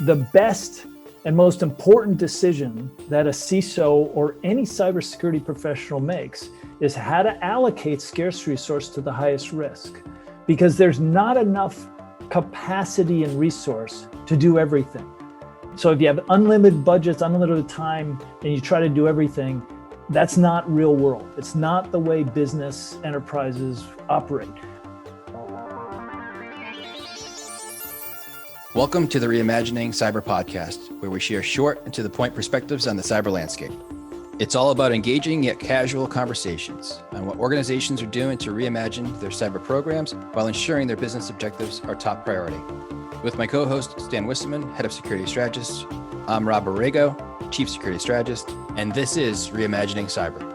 The best and most important decision that a CISO or any cybersecurity professional makes is how to allocate scarce resource to the highest risk, because there's not enough capacity and resource to do everything. So if you have unlimited budgets, unlimited time, and you try to do everything, that's not real world. It's not the way business enterprises operate. Welcome to the Reimagining Cyber podcast, where we share short and to the point perspectives on the cyber landscape. It's all about engaging yet casual conversations on what organizations are doing to reimagine their cyber programs while ensuring their business objectives are top priority. With my co-host, Stan Wisseman, Head of Security Strategist, I'm Rob Borrego, Chief Security Strategist, and this is Reimagining Cyber.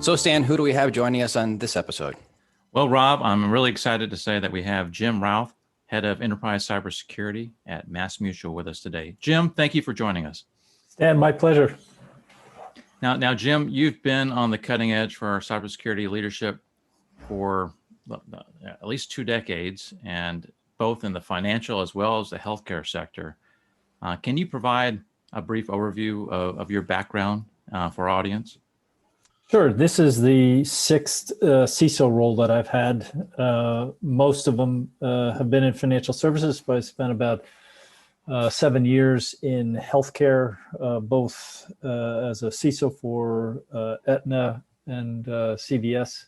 So Stan, who do we have joining us on this episode? Well, Rob, I'm really excited to say that we have Jim Routh, Head of Enterprise Cybersecurity at MassMutual with us today. Jim, thank you for joining us. Stan, my pleasure. Now, Jim, you've been on the cutting edge for our cybersecurity leadership for at least 2 decades, and both in the financial as well as the healthcare sector. Can you provide a brief overview of your background for our audience? Sure. This is the 6th CISO role that I've had. Most of them have been in financial services, but I spent about 7 years in healthcare, both as a CISO for Aetna and CVS.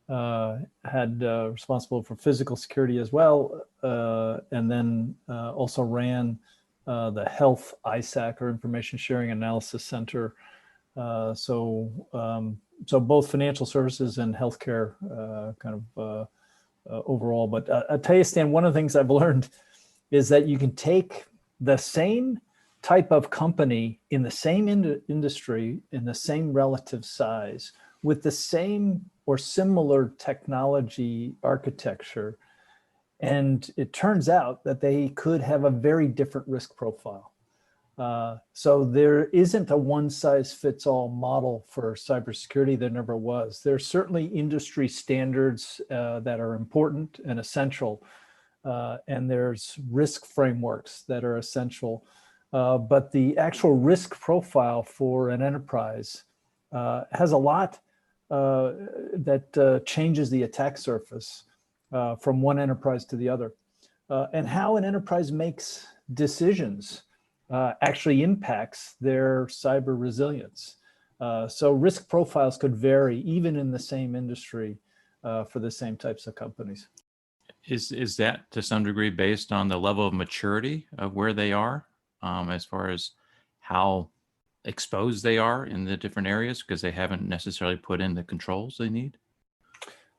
Had responsible for physical security as well, and then also ran the Health ISAC, or Information Sharing Analysis Center. So both financial services and healthcare overall. But I'll tell you, Stan, one of the things I've learned is that you can take the same type of company in the same industry, in the same relative size, with the same or similar technology architecture, and it turns out that they could have a very different risk profile. So there isn't a one-size-fits-all model for cybersecurity. There never was. There's certainly industry standards that are important and essential, and there's risk frameworks that are essential. But the actual risk profile for an enterprise has a lot that changes the attack surface from one enterprise to the other. And how an enterprise makes decisions actually impacts their cyber resilience. So risk profiles could vary even in the same industry for the same types of companies. Is that to some degree based on the level of maturity of where they are, as far as how exposed they are in the different areas because they haven't necessarily put in the controls they need?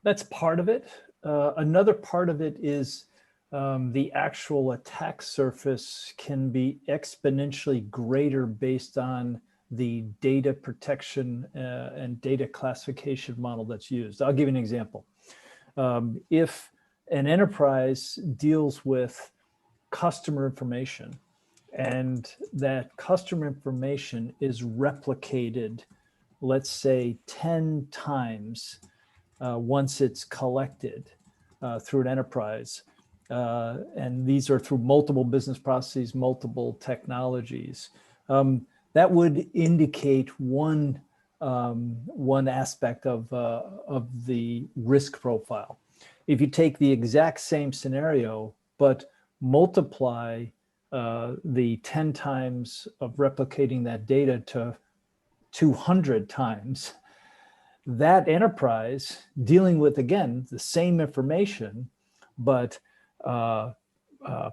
That's part of it. Another part of it is the actual attack surface can be exponentially greater based on the data protection and data classification model that's used. I'll give you an example. If an enterprise deals with customer information and that customer information is replicated, let's say 10 times once it's collected through an enterprise, and these are through multiple business processes, multiple technologies, that would indicate one aspect of the risk profile. If you take the exact same scenario, but multiply the 10 times of replicating that data to 200 times, that enterprise dealing with, again, the same information, but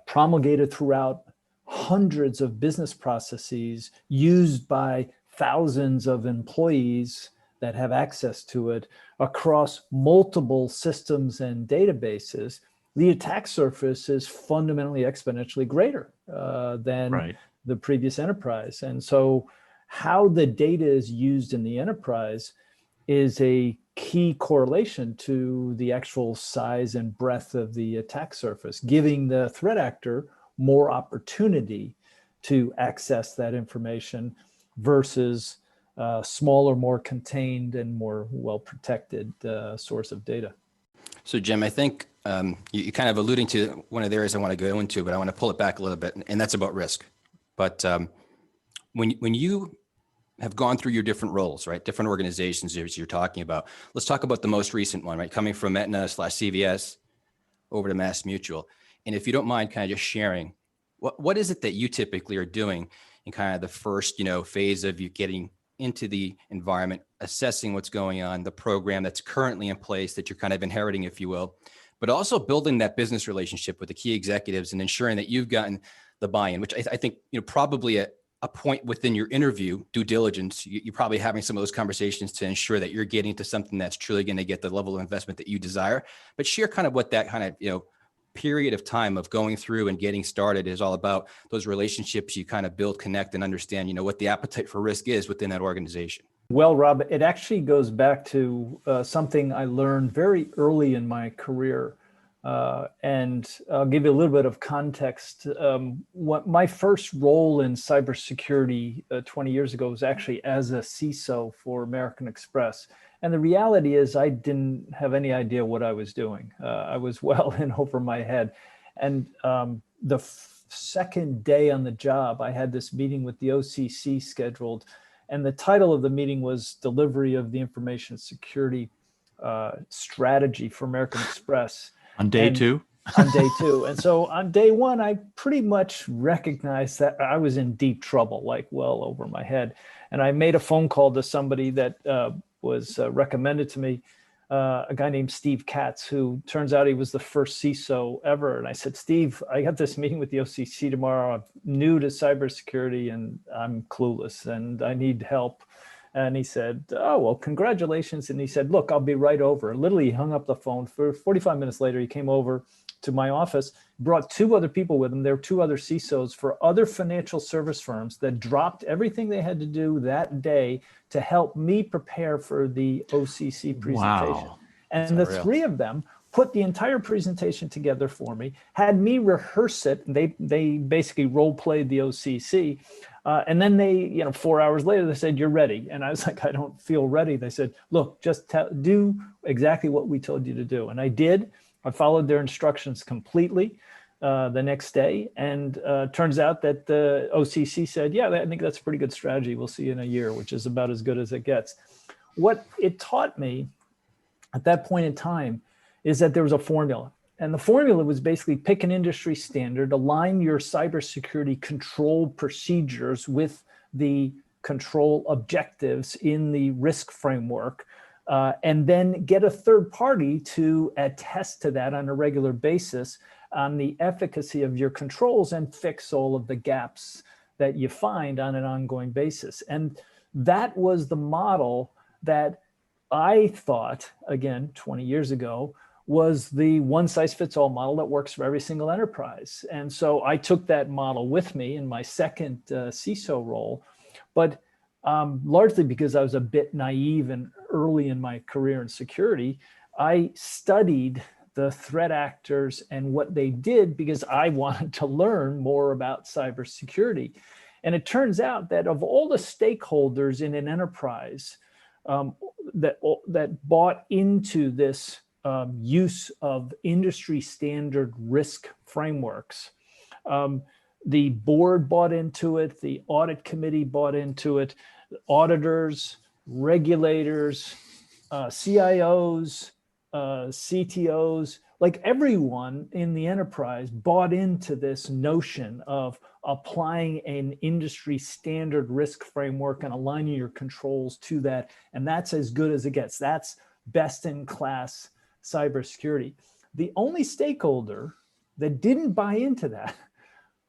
promulgated throughout hundreds of business processes used by thousands of employees that have access to it across multiple systems and databases, the attack surface is fundamentally exponentially greater than the previous enterprise. And so how the data is used in the enterprise is a key correlation to the actual size and breadth of the attack surface, giving the threat actor more opportunity to access that information versus smaller, more contained, and more well-protected source of data. So Jim, I think you kind of alluding to one of the areas I want to go into, but I want to pull it back a little bit, and that's about risk. But when you have gone through your different roles, right, different organizations as you're talking about, let's talk about the most recent one, right, coming from Aetna/CVS over to MassMutual. And if you don't mind kind of just sharing, what is it that you typically are doing in kind of the first, phase of you getting into the environment, assessing what's going on, the program that's currently in place that you're kind of inheriting, if you will, but also building that business relationship with the key executives and ensuring that you've gotten the buy-in, which I think, probably a point within your interview due diligence, you're probably having some of those conversations to ensure that you're getting to something that's truly going to get the level of investment that you desire. But share kind of what that kind of, period of time of going through and getting started is all about, those relationships you kind of build, connect, and understand, what the appetite for risk is within that organization. Well, Rob, it actually goes back to something I learned very early in my career. And I'll give you a little bit of context. What my first role in cybersecurity 20 years ago was actually as a CISO for American Express. And the reality is I didn't have any idea what I was doing. I was well in over my head. And the second day on the job, I had this meeting with the OCC scheduled. And the title of the meeting was Delivery of the Information Security Strategy for American Express. On day two? On day two. And so on day one, I pretty much recognized that I was in deep trouble, like well over my head. And I made a phone call to somebody that was recommended to me, a guy named Steve Katz, who turns out he was the first CISO ever. And I said, Steve, I got this meeting with the OCC tomorrow. I'm new to cybersecurity and I'm clueless and I need help. And he said, oh, well, congratulations. And he said, look, I'll be right over. Literally, he hung up the phone. For 45 minutes later, he came over to my office, brought two other people with him. There were two other CISOs for other financial service firms that dropped everything they had to do that day to help me prepare for the OCC presentation. Wow. And the three of them put the entire presentation together for me, had me rehearse it. They basically role played the OCC. And then they, 4 hours later, they said, you're ready. And I was like, I don't feel ready. They said, look, just do exactly what we told you to do. And I did. I followed their instructions completely the next day. And turns out that the OCC said, yeah, I think that's a pretty good strategy. We'll see you in a year, which is about as good as it gets. What it taught me at that point in time is that there was a formula. And the formula was basically pick an industry standard, align your cybersecurity control procedures with the control objectives in the risk framework, and then get a third party to attest to that on a regular basis on the efficacy of your controls and fix all of the gaps that you find on an ongoing basis. And that was the model that I thought, again, 20 years ago, was the one-size-fits-all model that works for every single enterprise. And so I took that model with me in my second CISO role, but largely because I was a bit naive and early in my career in security, I studied the threat actors and what they did because I wanted to learn more about cybersecurity. And it turns out that of all the stakeholders in an enterprise that bought into this use of industry standard risk frameworks, the board bought into it, the audit committee bought into it, auditors, regulators, CIOs, CTOs, like everyone in the enterprise bought into this notion of applying an industry standard risk framework and aligning your controls to that. And that's as good as it gets. That's best in class cybersecurity. The only stakeholder that didn't buy into that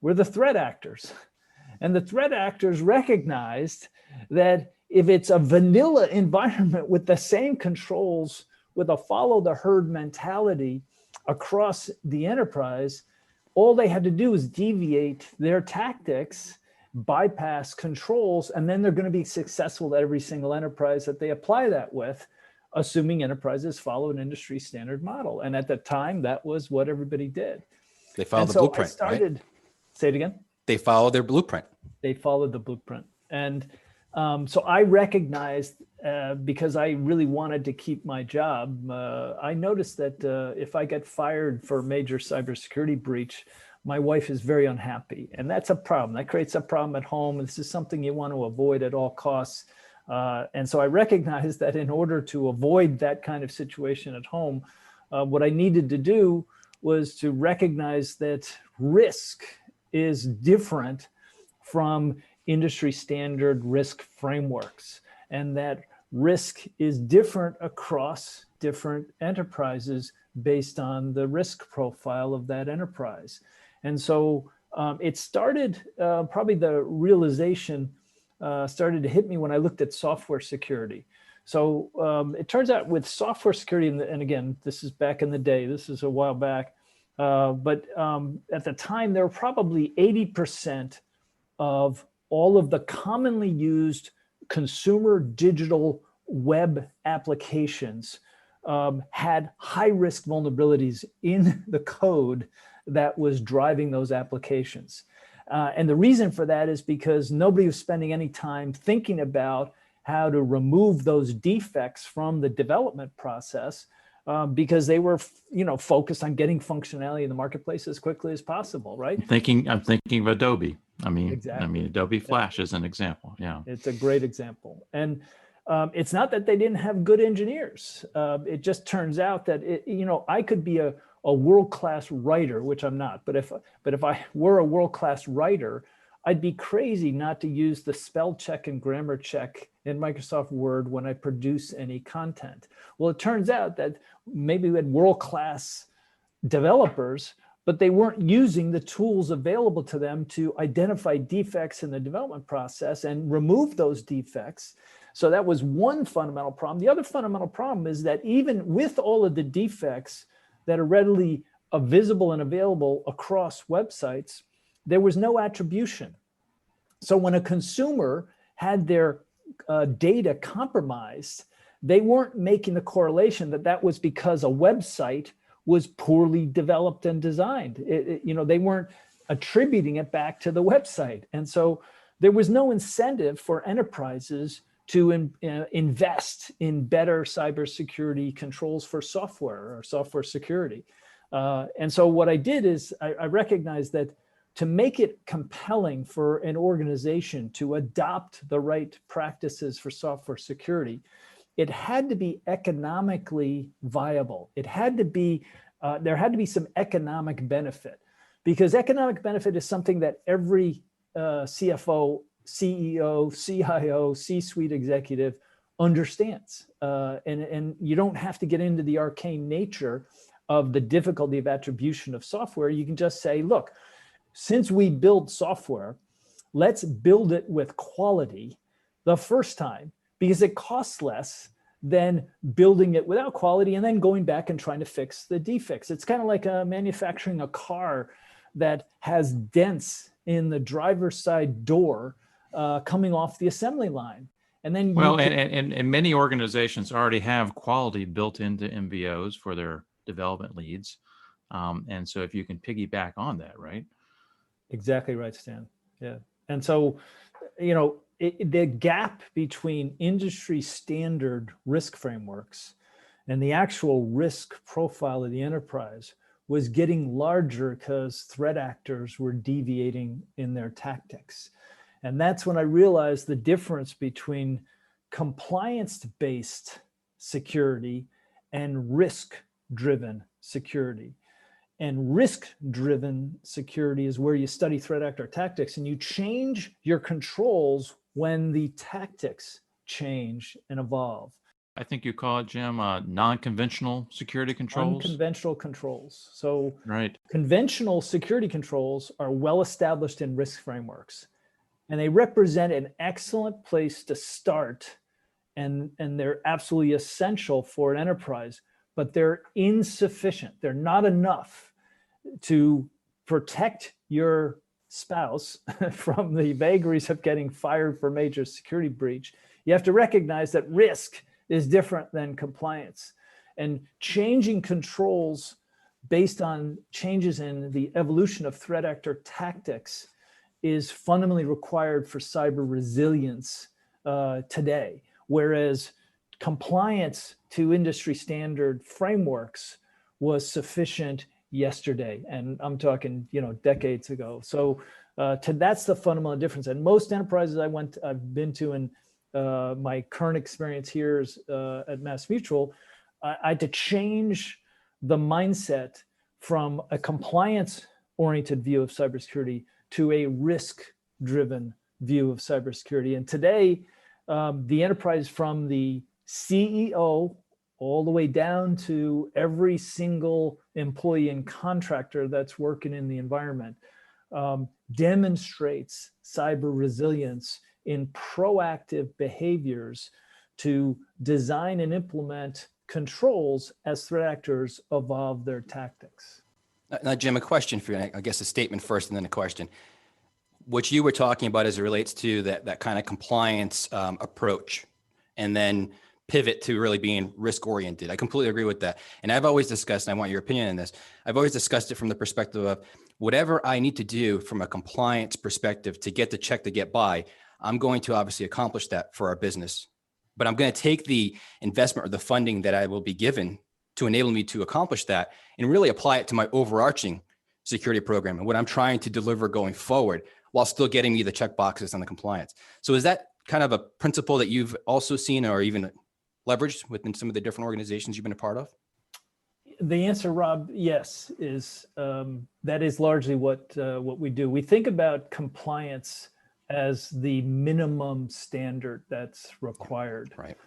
were the threat actors. And the threat actors recognized that if it's a vanilla environment with the same controls, with a follow the herd mentality across the enterprise, all they had to do is deviate their tactics, bypass controls, and then they're going to be successful at every single enterprise that they apply that with, assuming enterprises follow an industry standard model. And at the time, that was what everybody did. They followed the blueprint, right? Say it again. They followed their blueprint. They followed the blueprint. And So I recognized, because I really wanted to keep my job, I noticed that if I get fired for a major cybersecurity breach, my wife is very unhappy. And that's a problem. That creates a problem at home. This is something you want to avoid at all costs. And so I recognized that in order to avoid that kind of situation at home, what I needed to do was to recognize that risk is different from industry standard risk frameworks, and that risk is different across different enterprises based on the risk profile of that enterprise. And so it started, probably the realization started to hit me when I looked at software security. So it turns out with software security, and again, this is back in the day, this is a while back, but at the time, there were probably 80% of all of the commonly used consumer digital web applications had high-risk vulnerabilities in the code that was driving those applications. And the reason for that is because nobody was spending any time thinking about how to remove those defects from the development process, because they were, focused on getting functionality in the marketplace as quickly as possible, right? I'm thinking of Adobe. Exactly. Adobe Flash is an example. Yeah. It's a great example. And it's not that they didn't have good engineers. It just turns out that, I could be a world-class writer, which I'm not, but if I were a world-class writer, I'd be crazy not to use the spell check and grammar check in Microsoft Word when I produce any content. Well, it turns out that maybe we had world-class developers, but they weren't using the tools available to them to identify defects in the development process and remove those defects. So that was one fundamental problem. The other fundamental problem is that even with all of the defects that are readily visible and available across websites, there was no attribution. So when a consumer had their data compromised, they weren't making the correlation that that was because a website was poorly developed and designed. They weren't attributing it back to the website. And so there was no incentive for enterprises to invest in better cybersecurity controls for software or software security. And so what I did is I recognized that to make it compelling for an organization to adopt the right practices for software security, it had to be economically viable. It had to be, there had to be some economic benefit, because economic benefit is something that every CFO, CEO, CIO, C-suite executive understands. And you don't have to get into the arcane nature of the difficulty of attribution of software. You can just say, look, since we build software, let's build it with quality the first time, because it costs less than building it without quality and then going back and trying to fix the defects. It's kind of like manufacturing a car that has dents in the driver's side door coming off the assembly line. And then and many organizations already have quality built into MVOs for their development leads. And so if you can piggyback on that, right? Exactly right, Stan. Yeah. And so, the gap between industry standard risk frameworks and the actual risk profile of the enterprise was getting larger because threat actors were deviating in their tactics. And that's when I realized the difference between compliance-based security and risk-driven security. And risk-driven security is where you study threat actor tactics and you change your controls when the tactics change and evolve. I think you call it, Jim, non-conventional security controls. Unconventional controls. So right. Conventional security controls are well established in risk frameworks, and they represent an excellent place to start, and they're absolutely essential for an enterprise, but they're insufficient. They're not enough to protect your spouse from the vagaries of getting fired for major security breach. You have to recognize that risk is different than compliance, and changing controls based on changes in the evolution of threat actor tactics is fundamentally required for cyber resilience today, whereas compliance to industry standard frameworks was sufficient yesterday. And I'm talking, decades ago. So that's the fundamental difference. And most enterprises I've been to in my current experience here is at MassMutual, I had to change the mindset from a compliance-oriented view of cybersecurity to a risk-driven view of cybersecurity. And today, the enterprise, from the CEO all the way down to every single employee and contractor that's working in the environment, demonstrates cyber resilience in proactive behaviors to design and implement controls as threat actors evolve their tactics. Now, Jim, a question for you, I guess a statement first and then a question. What you were talking about as it relates to that kind of compliance approach, and then pivot to really being risk oriented. I completely agree with that. And I've always discussed, and I want your opinion on this, I've always discussed it from the perspective of whatever I need to do from a compliance perspective to get the check to get by, I'm going to obviously accomplish that for our business. But I'm going to take the investment or the funding that I will be given to enable me to accomplish that and really apply it to my overarching security program and what I'm trying to deliver going forward, while still getting me the check boxes on the compliance. So is that kind of a principle that you've also seen or even leveraged within some of the different organizations you've been a part of? The answer, Rob, yes, is that is largely what we do. We think about compliance as the minimum standard that's required. Right.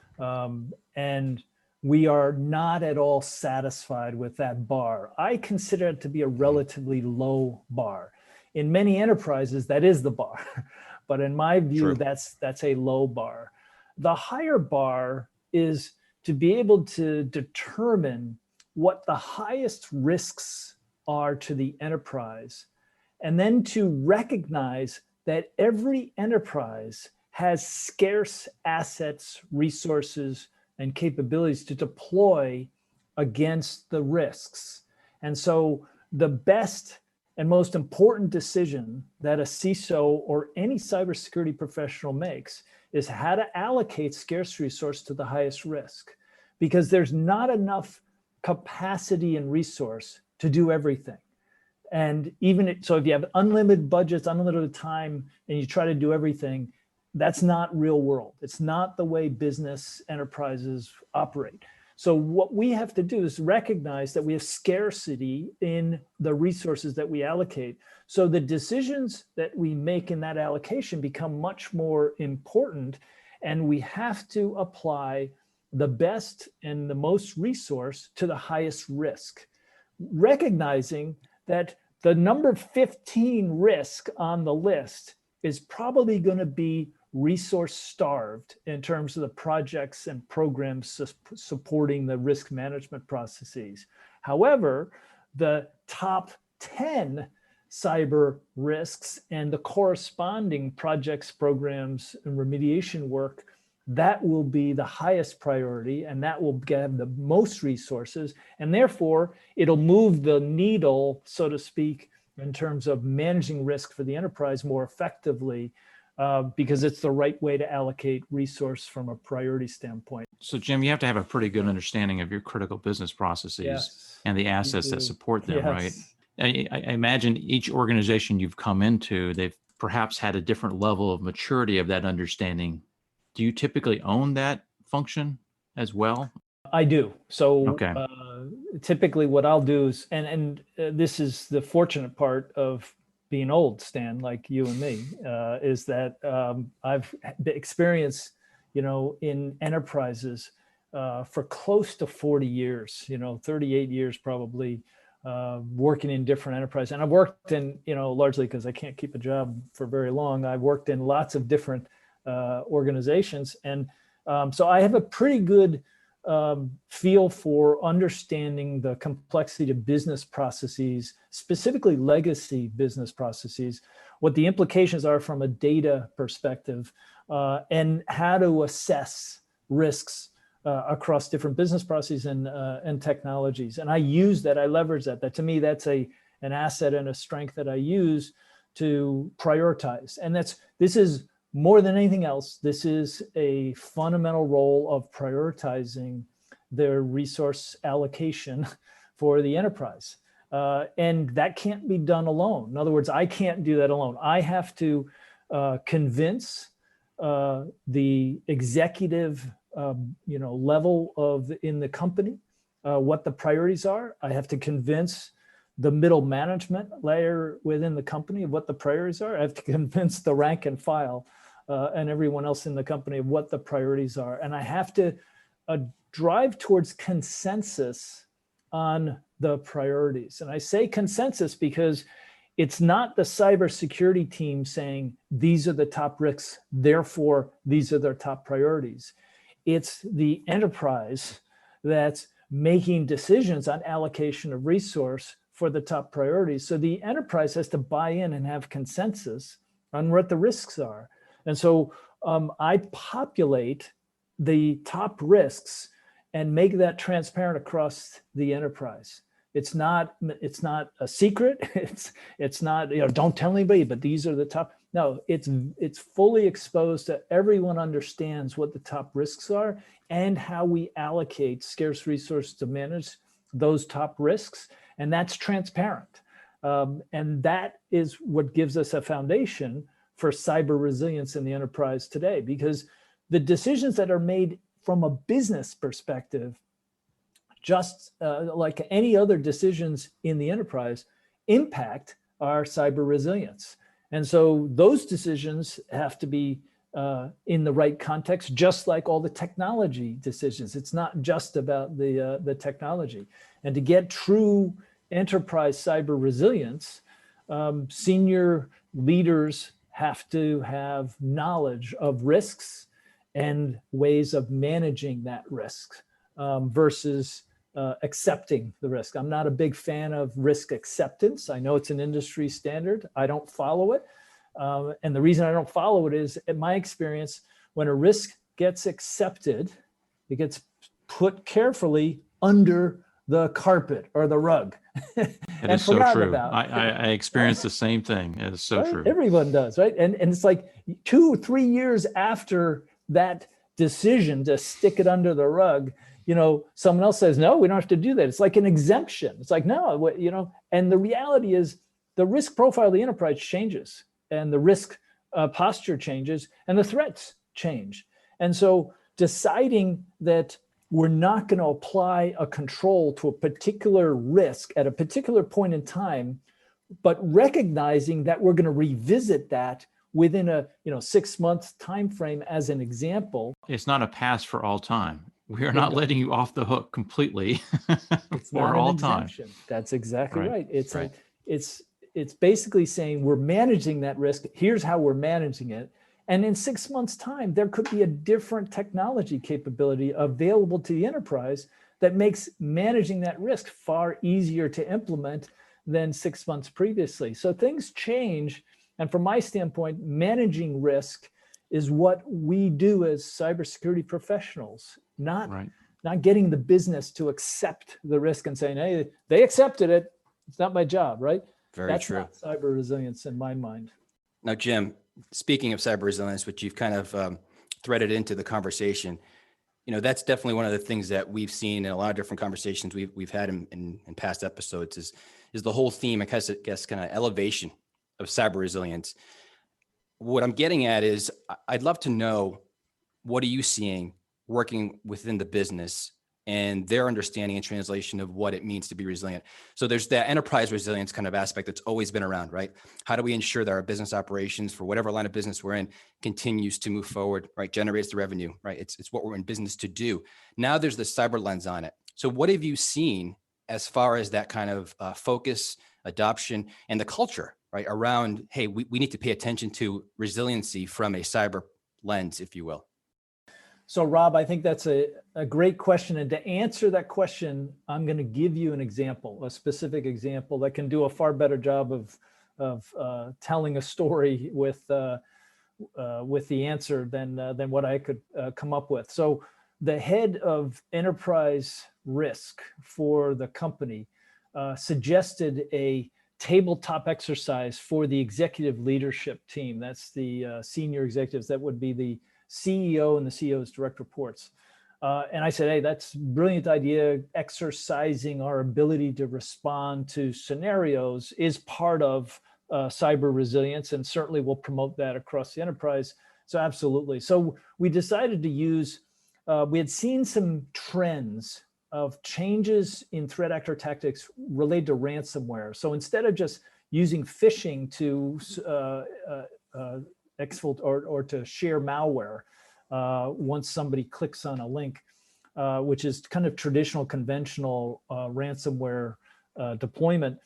And we are not at all satisfied with that bar. I consider it to be a relatively low bar. In many enterprises, that is the bar. But in my view, that's a low bar. The higher bar is to be able to determine what the highest risks are to the enterprise, and then to recognize that every enterprise has scarce assets, resources, and capabilities to deploy against the risks. And so the best and most important decision that a CISO or any cybersecurity professional makes is how to allocate scarce resource to the highest risk, because there's not enough capacity and resource to do everything. And so if you have unlimited budgets, unlimited time, and you try to do everything, that's not real world. It's not the way business enterprises operate. So what we have to do is recognize that we have scarcity in the resources that we allocate. So the decisions that we make in that allocation become much more important, and we have to apply the best and the most resource to the highest risk, recognizing that the number 15 risk on the list is probably going to be resource starved in terms of the projects and programs supporting the risk management processes. However, the top 10 cyber risks and the corresponding projects, programs, and remediation work, that will be the highest priority, and that will get the most resources, and therefore it'll move the needle, so to speak, in terms of managing risk for the enterprise more effectively, because it's the right way to allocate resource from a priority standpoint. So Jim, you have to have a pretty good understanding of your critical business processes and the assets that support them, right? I imagine each organization you've come into, they've perhaps had a different level of maturity of that understanding. Do you typically own that function as well? I do. So typically what I'll do is, and this is the fortunate part of being old, Stan, like you and me, is that I've experienced, in enterprises for close to 40 years, 38 years probably, working in different enterprises. And I've worked in, largely because I can't keep a job for very long, I've worked in lots of different organizations. And so I have a pretty good feel for understanding the complexity of business processes, specifically legacy business processes, what the implications are from a data perspective, and how to assess risks across different business processes and technologies. And I use that, I leverage that. That to me, that's an asset and a strength that I use to prioritize. And this is more than anything else, this is a fundamental role of prioritizing their resource allocation for the enterprise. And that can't be done alone. In other words, I can't do that alone. I have to convince the executive level in the company what the priorities are. I have to convince the middle management layer within the company of what the priorities are. I have to convince the rank and file and everyone else in the company of what the priorities are. And I have to drive towards consensus on the priorities. And I say consensus because it's not the cybersecurity team saying, these are the top risks, therefore these are their top priorities. It's the enterprise that's making decisions on allocation of resource for the top priorities. So the enterprise has to buy in and have consensus on what the risks are. And so I populate the top risks and make that transparent across the enterprise. It's not a secret. It's not, don't tell anybody, but these are the top. No, it's fully exposed to everyone understands what the top risks are and how we allocate scarce resources to manage those top risks. And that's transparent. And that is what gives us a foundation for cyber resilience in the enterprise today, because the decisions that are made from a business perspective, just like any other decisions in the enterprise, impact our cyber resilience. And so those decisions have to be in the right context, just like all the technology decisions. It's not just about the technology. And to get true enterprise cyber resilience, senior leaders have to have knowledge of risks and ways of managing that risk versus accepting the risk. I'm not a big fan of risk acceptance. I know it's an industry standard. I don't follow it. And the reason I don't follow it is, in my experience, when a risk gets accepted, it gets put carefully under the carpet or the rug. It is so true. I experienced the same thing. It is so right? true. Everyone does, right? And it's like 2 or 3 years after that decision to stick it under the rug, someone else says, no, we don't have to do that. It's like an exemption. It's like, no, and the reality is the risk profile of the enterprise changes and the risk posture changes and the threats change. And so deciding that we're not going to apply a control to a particular risk at a particular point in time, but recognizing that we're going to revisit that within a 6-month time frame as an example. It's not a pass for all time. We are not letting you off the hook completely it's for not all an time. Exemption. That's exactly right. Right. It's basically saying we're managing that risk. Here's how we're managing it. And in 6 months' time, there could be a different technology capability available to the enterprise that makes managing that risk far easier to implement than 6 months previously. So things change. And from my standpoint, managing risk is what we do as cybersecurity professionals, not getting the business to accept the risk and saying, hey, they accepted it. It's not my job, right? That's true. Not cyber resilience in my mind. Now, Jim, speaking of cyber resilience, which you've kind of threaded into the conversation, that's definitely one of the things that we've seen in a lot of different conversations we've had in past episodes is the whole theme, I guess, kind of elevation of cyber resilience. What I'm getting at is I'd love to know, what are you seeing working within the business and their understanding and translation of what it means to be resilient? So there's that enterprise resilience kind of aspect that's always been around, right? How do we ensure that our business operations for whatever line of business we're in continues to move forward, right? Generates the revenue, right? It's what we're in business to do. Now there's the cyber lens on it. So what have you seen as far as that kind of focus, adoption, and the culture, right? Around, hey, we need to pay attention to resiliency from a cyber lens, if you will. So Rob, I think that's a great question. And to answer that question, I'm going to give you an example, a specific example that can do a far better job of telling a story with the answer than what I could come up with. So the head of enterprise risk for the company suggested a tabletop exercise for the executive leadership team. That's the senior executives. That would be the CEO and the CEO's direct reports. And I said, hey, that's a brilliant idea. Exercising our ability to respond to scenarios is part of cyber resilience, and certainly we'll promote that across the enterprise. So absolutely. So we decided to use, we had seen some trends of changes in threat actor tactics related to ransomware. So instead of just using phishing to exfiltrate or to share malware once somebody clicks on a link, which is kind of traditional, conventional ransomware deployment,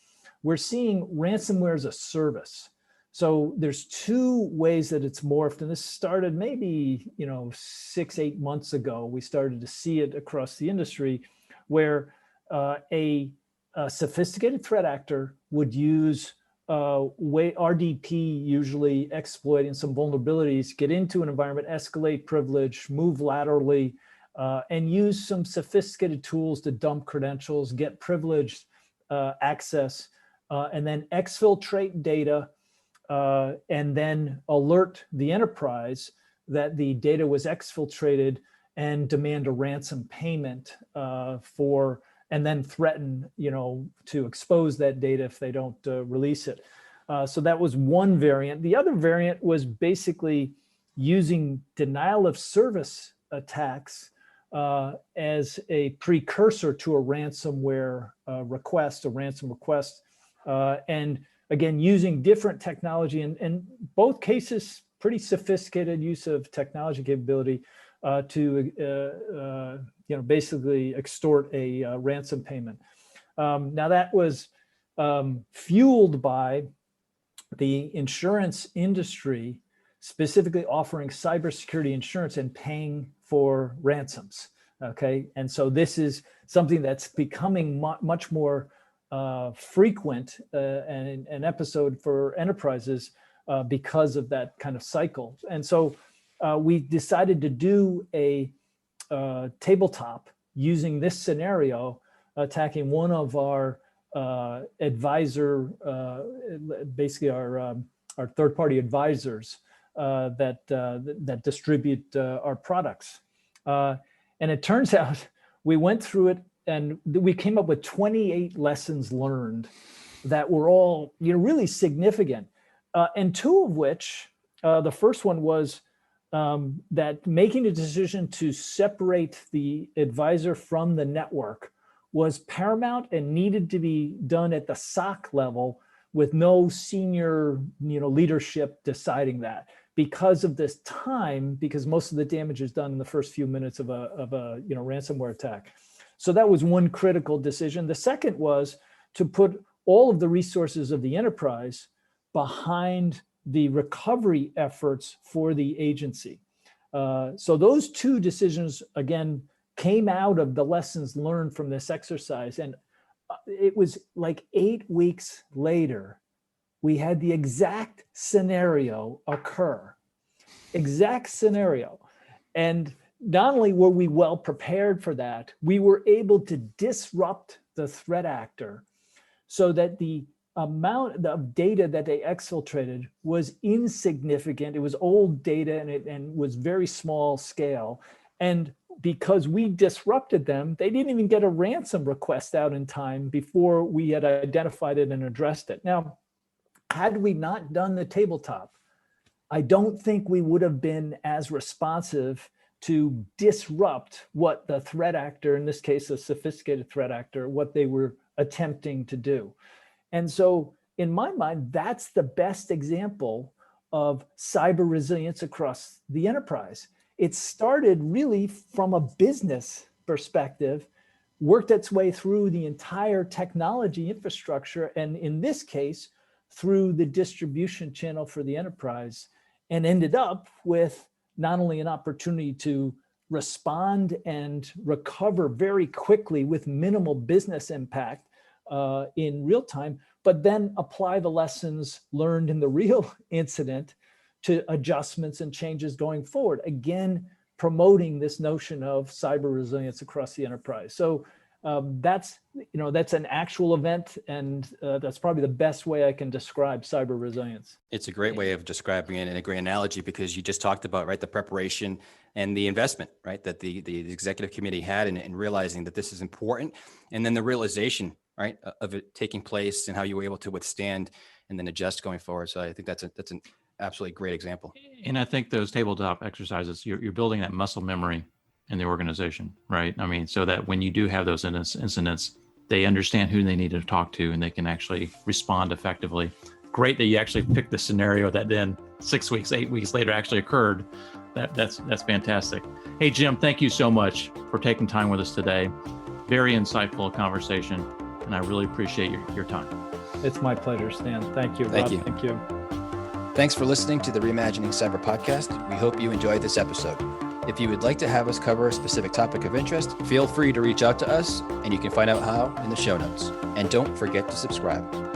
we're seeing ransomware as a service. So there's two ways that it's morphed, and this started maybe 6-8 months ago. We started to see it across the industry, where a sophisticated threat actor would use RDP, usually exploiting some vulnerabilities, get into an environment, escalate privilege, move laterally, and use some sophisticated tools to dump credentials, get privileged access, and then exfiltrate data, and then alert the enterprise that the data was exfiltrated and demand a ransom payment and then threaten, to expose that data if they don't release it. So that was one variant. The other variant was basically using denial of service attacks as a precursor to a ransomware request, a ransom request, and again, using different technology, and both cases, pretty sophisticated use of technology capability to basically extort a ransom payment. Now that was fueled by the insurance industry, specifically offering cybersecurity insurance and paying for ransoms. Okay, and so this is something that's becoming much more frequent and an episode for enterprises because of that kind of cycle. And so we decided to do a tabletop using this scenario, attacking one of our advisor, basically our third-party advisors that distribute our products. And it turns out we went through it, and we came up with 28 lessons learned that were all really significant. And two of which, the first one was that making a decision to separate the advisor from the network was paramount and needed to be done at the SOC level with no senior leadership deciding that, because of this time, because most of the damage is done in the first few minutes of a ransomware attack. So that was one critical decision. The second was to put all of the resources of the enterprise behind the recovery efforts for the agency. So those two decisions, again, came out of the lessons learned from this exercise. And it was like 8 weeks later, we had the exact scenario occur. Exact scenario. And not only were we well prepared for that, we were able to disrupt the threat actor so that the amount of data that they exfiltrated was insignificant. It was old data and was very small scale. And because we disrupted them, they didn't even get a ransom request out in time before we had identified it and addressed it. Now, had we not done the tabletop, I don't think we would have been as responsive to disrupt what the threat actor, in this case, a sophisticated threat actor, what they were attempting to do. And so in my mind, that's the best example of cyber resilience across the enterprise. It started really from a business perspective, worked its way through the entire technology infrastructure, and in this case, through the distribution channel for the enterprise, and ended up with not only an opportunity to respond and recover very quickly with minimal business impact in real time, but then apply the lessons learned in the real incident to adjustments and changes going forward. Again, promoting this notion of cyber resilience across the enterprise. So That's an actual event, and that's probably the best way I can describe cyber resilience. It's a great way of describing it and a great analogy, because you just talked about, right, the preparation and the investment, right, that the executive committee had in realizing that this is important, and then the realization, right, of it taking place and how you were able to withstand and then adjust going forward. So I think that's an absolutely great example. And I think those tabletop exercises, you're building that muscle memory in the organization, right? I mean, so that when you do have those incidents, they understand who they need to talk to and they can actually respond effectively. Great that you actually picked the scenario that then 6 weeks, 8 weeks later actually occurred. That's fantastic. Hey, Jim, thank you so much for taking time with us today. Very insightful conversation, and I really appreciate your time. It's my pleasure, Stan. Thank you, Rob. Thank you. Thank you. Thanks for listening to the Reimagining Cyber podcast. We hope you enjoyed this episode. If you would like to have us cover a specific topic of interest, feel free to reach out to us, and you can find out how in the show notes. And don't forget to subscribe.